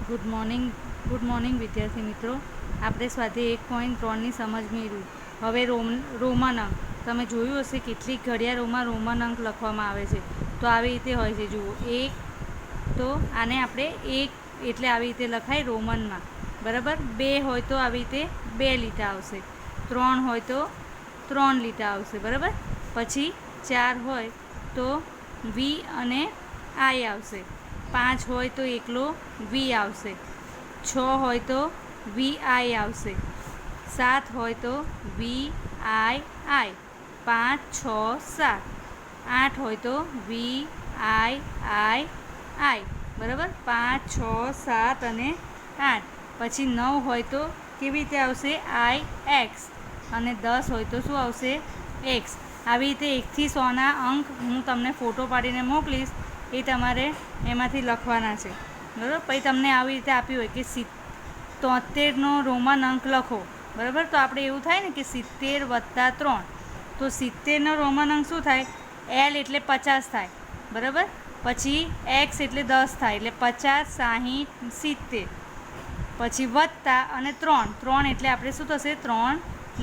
Good morning વિદ્યાર્થી મિત્રો. આપણે સ્વાધ્યાય 1.3ની સમજ મેળવી. હવે રોમન અંક તમે જોયું હશે કેટલીક ઘડિયાળોમાં રોમન અંક લખવામાં આવે છે. તો આવી રીતે હોય છે. જુઓ, એક, તો આને આપણે એક એટલે આવી રીતે લખાય રોમનમાં, બરાબર. 2 હોય તો આવી રીતે 2 લીટા આવશે. 3 હોય તો 3 લીટા આવશે, બરાબર. પછી 4 હોય તો વી અને આઈ આવશે. 5 હોય તો એકલો વી આવશે. 6 હોય તો વી આઈ આવશે. 7 હોય તો વી આઈ આઈ. 5, 6, 7. 8 હોય તો વી આઈ આઈ આઈ, બરાબર. 5, 6, 7 અને 8. પછી 9 હોય તો કેવી રીતે આવશે? આઈ એક્સ. અને 10 હોય તો શું આવશે? એક્સ. આવી રીતે 1થી 100ના અંક હું તમને ફોટો પાડીને મોકલીશ, એ તમારે એમાંથી લખવાના છે, બરાબર. પછી તમને આવી રીતે આપ્યું હોય કે 73નો રોમન અંક લખો, બરાબર. તો આપણે એવું થાય ને કે 70 + 3, તો 70નો રોમન અંક શું થાય? એલ એટલે 50 થાય, બરાબર. પછી એક્સ એટલે 10 થાય, એટલે 50, 60, 70. પછી વત્તા અને 3 એટલે આપણે શું થશે? 3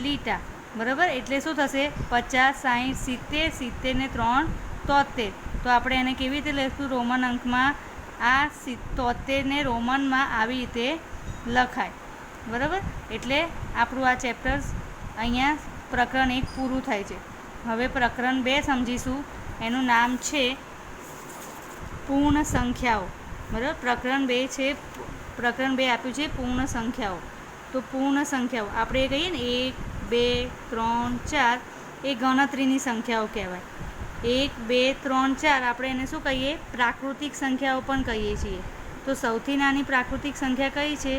લીટા, બરાબર. એટલે શું થશે? 50, 60, 70, 70 ને 3, 73. તો આપણે એને કેવી રીતે લખીશું રોમન અંકમાં? આ 73ને રોમનમાં આવી રીતે લખાય, બરાબર. એટલે આપણું આ ચેપ્ટર્સ અહીંયા પ્રકરણ 1 પૂરું થાય છે. હવે પ્રકરણ 2 સમજીશું. એનું નામ છે પૂર્ણ સંખ્યાઓ, બરાબર. પ્રકરણ 2 આપ્યું છે પૂર્ણ સંખ્યાઓ. તો પૂર્ણ સંખ્યાઓ આપણે કહીએ ને 1, 2, 3, 4, એ ગણતરીની સંખ્યાઓ કહેવાય. 1, 2, 3, 4 આપણે એને શું કહીએ? પ્રાકૃતિક સંખ્યાઓ પણ કહીએ છીએ. તો સૌથી નાની પ્રાકૃતિક સંખ્યા કઈ છે?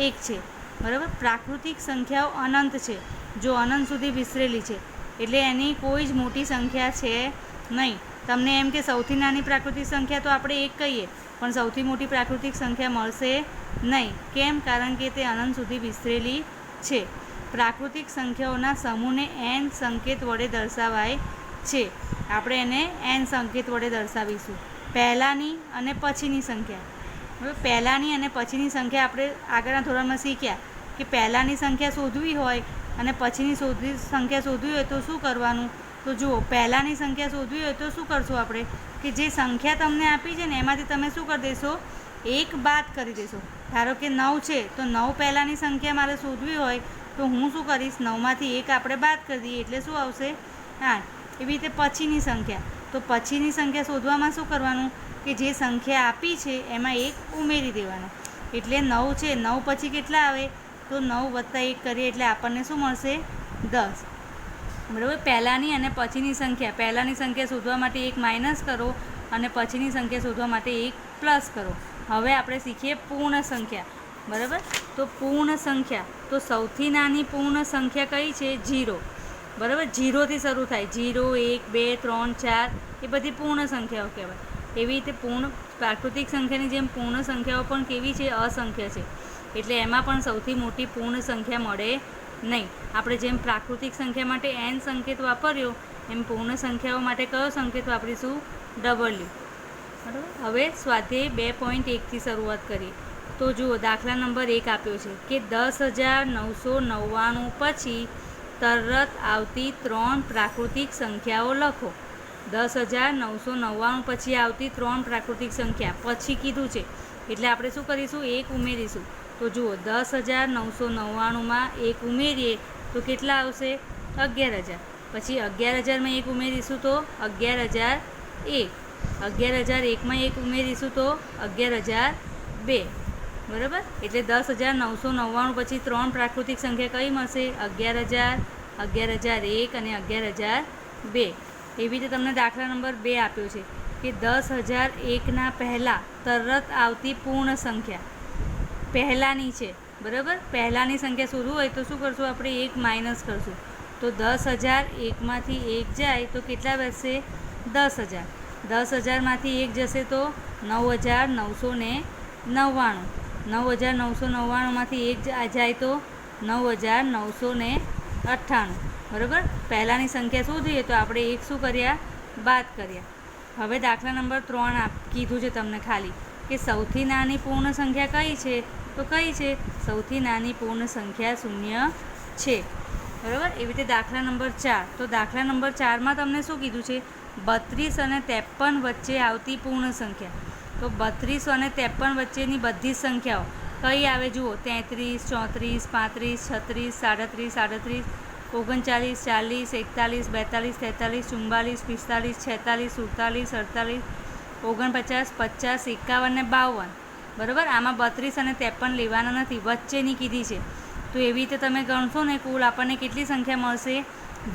1 છે, બરાબર. પ્રાકૃતિક સંખ્યાઓ અનંત છે, જો અનંત સુધી વિસ્તરેલી છે, એટલે એની કોઈ જ મોટી સંખ્યા છે નહીં. તમને એમ કે સૌથી નાની પ્રાકૃતિક સંખ્યા તો આપણે 1 કહીએ, પણ સૌથી મોટી પ્રાકૃતિક સંખ્યા મળશે નહીં. કેમ? કારણ કે તે અનંત સુધી વિસ્તરેલી છે. પ્રાકૃતિક સંખ્યાઓના સમૂહને n સંકેત વડે દર્શાવાય છે. આપણે એને n સંકેત વડે દર્શાવીશું. પહેલાંની અને પછીની સંખ્યા, બરાબર. પહેલાંની અને પછીની સંખ્યા આપણે આગળના ધોરણમાં શીખ્યા કે પહેલાંની સંખ્યા શોધવી હોય અને પછીની સંખ્યા શોધવી હોય તો શું કરવાનું? તો જુઓ, પહેલાંની સંખ્યા શોધવી હોય તો શું કરશું આપણે? કે જે સંખ્યા તમને આપી છે ને એમાંથી તમે શું કરી દેશો? 1 બાદ કરી દેશો. ધારો કે 9 છે, તો 9 પહેલાંની સંખ્યા મારે શોધવી હોય તો હું શું કરીશ? 9માંથી 1 આપણે બાદ કરી દઈએ, એટલે શું આવશે? 8. એવી રીતે પછીની સંખ્યા, તો પછીની સંખ્યા શોધવામાં શું કરવાનું? કે જે સંખ્યા આપી છે એમાં 1 ઉમેરી દેવાનો. એટલે 9 છે, 9 પછી કેટલા આવે? તો 9 + 1 કરીએ એટલે આપણને શું મળશે? 10, બરાબર. પહેલાંની અને પછીની સંખ્યા, પહેલાંની સંખ્યા શોધવા માટે 1 માઇનસ કરો અને પછીની સંખ્યા શોધવા માટે 1 પ્લસ કરો. હવે આપણે શીખીએ પૂર્ણ સંખ્યા, બરાબર. તો પૂર્ણ સંખ્યા, તો સૌથી નાની પૂર્ણ સંખ્યા કઈ છે? 0, બરાબર. 0થી શરૂ થાય. 0, 1, 2, 3, 4 એ બધી પૂર્ણ સંખ્યાઓ કહેવાય. એવી રીતે પ્રાકૃતિક સંખ્યાની જેમ પૂર્ણ સંખ્યાઓ પણ કેવી છે? અસંખ્ય છે. એટલે એમાં પણ સૌથી મોટી પૂર્ણ સંખ્યા મળે નહીં. આપણે જેમ પ્રાકૃતિક સંખ્યા માટે n સંકેત વાપર્યો, એમ પૂર્ણ સંખ્યાઓ માટે કયો સંકેત વાપરીશું? W, બરાબર. હવે સ્વાધ્યાય 2.1થી શરૂઆત કરીએ. તો જુઓ, દાખલા નંબર 1 આપ્યો છે કે 10,999 પછી તરત આવતી 3 પ્રાકૃતિક સંખ્યાઓ લખો. 10,999 પછી આવતી 3 પ્રાકૃતિક સંખ્યા પછી કીધું છે, એટલે આપણે શું કરીશું? 1 ઉમેરીશું. તો જુઓ, 10,999માં 1 ઉમેરીએ તો કેટલા આવશે? 11,000. પછી 11,000માં 1 ઉમેરીશું તો 11,001. 11,001માં 1 ઉમેરીશું તો 11,002, બરાબર. એટલે 10,999 પછી 3 પ્રાકૃતિક સંખ્યા કઈ મળશે? 11,000, 11,001 અને 11,002. એવી રીતે તમને દાખલા નંબર 2 આપ્યો છે કે 10,001ના પહેલાં તરત આવતી પૂર્ણ સંખ્યા પહેલાંની છે, બરાબર. પહેલાંની સંખ્યા શોધવું હોય તો શું કરશું? આપણે 1 માઇનસ કરશું. તો 10,001માંથી 1 જાય તો કેટલા બચશે? 10,000. 10,000માંથી 1 જશે તો 9,999. 9,999માંથી 1 જાય તો 9,998, બરાબર. પહેલાંની સંખ્યા શોધીએ તો આપણે 1 શું કર્યા? બાદ કર્યા. હવે દાખલા નંબર 3 કીધું છે તમને ખાલી કે સૌથી નાની પૂર્ણ સંખ્યા કઈ છે, તો કઈ છે, સૌથી નાની પૂર્ણ સંખ્યા 0 છે. બરાબર. એવી રીતે દાખલા નંબર 4. તો દાખલા નંબર 4માં તમને શું કીધું છે, 32 અને 53 વચ્ચે આવતી પૂર્ણ સંખ્યા. તો 32 અને 53 વચ્ચેની બધી જ સંખ્યાઓ કઈ આવે જુઓ, 33, 34, 35, 36, 37, 38, 39, 40, 41, 42, 43, 44, 45, 46, 47, 48, 49, 50, 51 ને 52. બરાબર. આમાં 32 અને 53 લેવાના નથી, વચ્ચેની કીધી છે. તો એવી રીતે તમે ગણશો ને કુલ આપણને કેટલી સંખ્યા મળશે,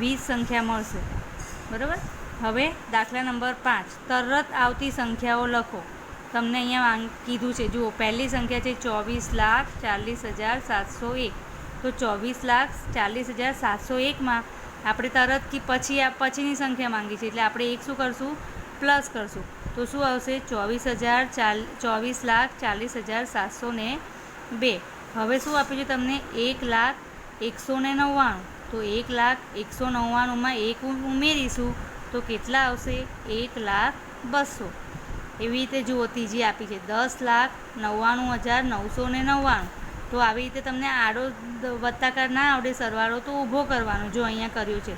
20 સંખ્યા મળશે. બરાબર. હવે દાખલા નંબર 5. તરત આવતી સંખ્યાઓ લખો. તમને અહીંયા કીધું છે, જુઓ પહેલી સંખ્યા છે 24,40,701. તો 24,40,701માં આપણે તરત કે પછીની સંખ્યા માંગી છે, એટલે આપણે એક શું કરશું, પ્લસ કરશું. તો શું આવશે, 24,40,702. હવે શું આપ્યું છે તમને, 1,01,99. તો 1,01,99માં 1 ઉમેરીશું તો કેટલા આવશે, 1,02,000. એવી રીતે જુઓ ત્રીજી આપી છે 10,99,999. તો આવી રીતે તમને આડો વત્તાકાર ના આવડે સરવાળો તો ઊભો કરવાનો. જો અહીંયા કર્યું છે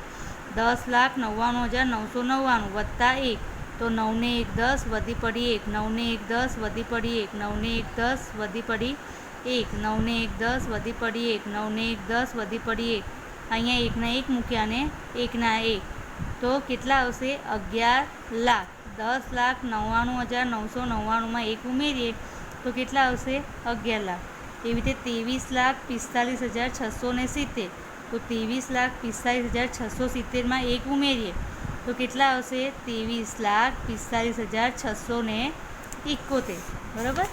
10,99,999 વત્તા 1. તો 9 ને 1 10 વધી પડી 1, 9 ને 1 10 વધી પડી 1, 9 ને 1 10 વધી પડી 1, 9 ને 1 10 વધી પડી 1, 9 ને 1 10 વધી પડી 1. અહીંયા 1 ના 1 મૂક્યા ને 1 ના 1. તો કેટલા આવશે, 11 લાખ. 10,99,999માં 1 ઉમેરીએ તો કેટલા આવશે, 11 લાખ. એવી રીતે 23,45,670. તો 23,45,670માં 1 ઉમેરીએ તો કેટલા આવશે, 23,45,671. બરાબર.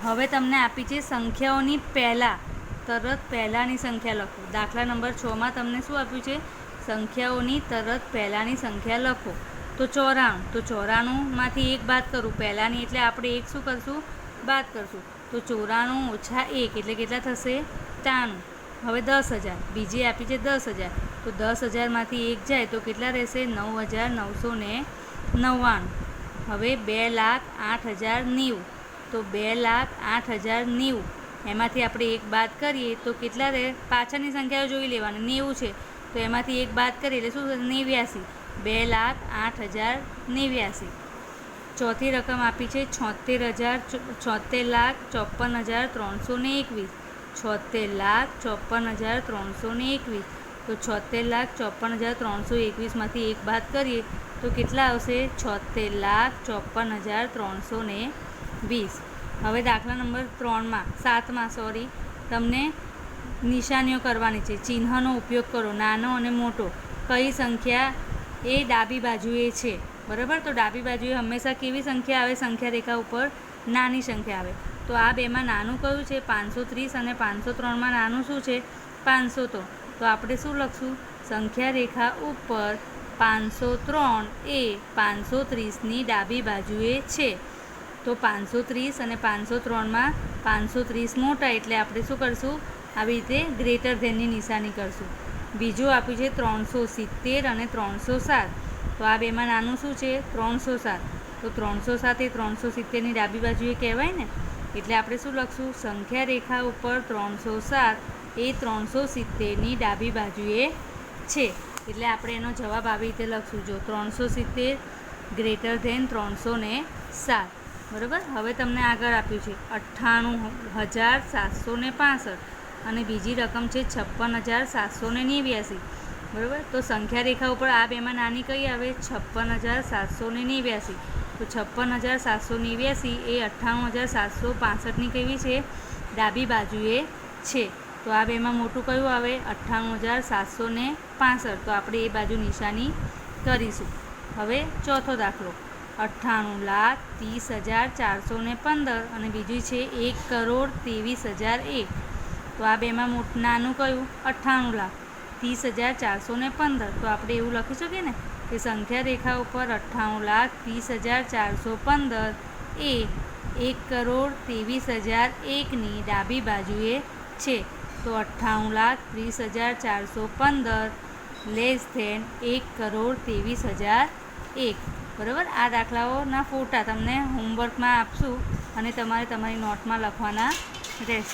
હવે તમને આપી છે સંખ્યાઓની પહેલાં, તરત પહેલાંની સંખ્યા લખો. દાખલા નંબર 6માં તમને શું આપ્યું છે, સંખ્યાઓની તરત પહેલાંની સંખ્યા લખો. તો 94. તો 94માંથી 1 બાદ કરું પહેલાંની, એટલે આપણે 1 શું કરશું, બાદ કરશું. તો 94 ઓછા 1 એટલે કેટલા થશે, 93. હવે 10,000. બીજી આપી છે 10,000. તો 10,000માંથી 1 જાય તો કેટલા રહેશે, 9,999. હવે 2,08,090. તો 2,08,090 એમાંથી આપણે 1 બાદ કરીએ તો કેટલા રહે, પાછળની સંખ્યાઓ જોઈ લેવાની. 90 છે તો એમાંથી 1 બાદ કરીએ એટલે શું થશે, 89. 2,08,089. ચોથી રકમ આપી છે 76,54,53,321. 76,54,321. તો 76,54,321માંથી 1 બાદ કરીએ તો કેટલા આવશે, 76,54,320. હવે દાખલા નંબર 7માં તમને નિશાનીઓ કરવાની છે. ચિહ્નનો ઉપયોગ કરો, નાનો અને મોટો. કઈ સંખ્યા એ ડાબી બાજુએ છે. બરાબર. તો ડાબી બાજુએ હંમેશા કેવી સંખ્યા આવે, સંખ્યા રેખા ઉપર નાની સંખ્યા આવે. તો આ બેમાં નાનું કયું છે, 530. અને 503માં નાનું શું છે, 503. તો આપણે શું લખશું, સંખ્યા રેખા ઉપર 503 એ 530ની ડાબી બાજુએ છે. તો 530 અને 503માં 530 મોટા એટલે આપણે શું કરશું, આવી રીતે ગ્રેટર ધેનની નિશાની કરશું. બીજું આપ્યું છે 370 અને 307. તો આ બેમાં નાનું શું છે, 307. તો 307 એ 370ની ડાબી બાજુએ કહેવાય ને, એટલે આપણે શું લખશું, સંખ્યા રેખા ઉપર 307 એ 370ની ડાબી બાજુએ છે. એટલે આપણે એનો જવાબ આવી રીતે લખશું. જો 370 ગ્રેટર ધેન 307. બરાબર. હવે તમને આગળ આપ્યું છે 98,765 અને બીજી રકમ છે 56,789. બરાબર. તો સંખ્યા રેખા ઉપર આ બેમાં નાની કઈ આવે, 56,789. તો 56,789 એ 98,765ની કેવી છે, ડાબી બાજુએ છે. તો આ બેમાં મોટું કયું આવે, 98,765. તો આપણે એ બાજુ નિશાની કરીશું. હવે ચોથો દાખલો 98,30,415 અને બીજું છે 1,23,001. તો આ બેમાં નાનું કયું, 98,30,415. તો આપણે એવું લખી શકીએ ને કે સંખ્યા રેખા ઉપર 98,30,415 એ 1,23,001ની ડાબી બાજુએ છે. તો 98,30,415 < 1,23,001. બરાબર. આ દાખલાઓના ફોટા તમને હોમવર્કમાં આપશું અને તમારે તમારી નોટમાં લખવાના રહેશે.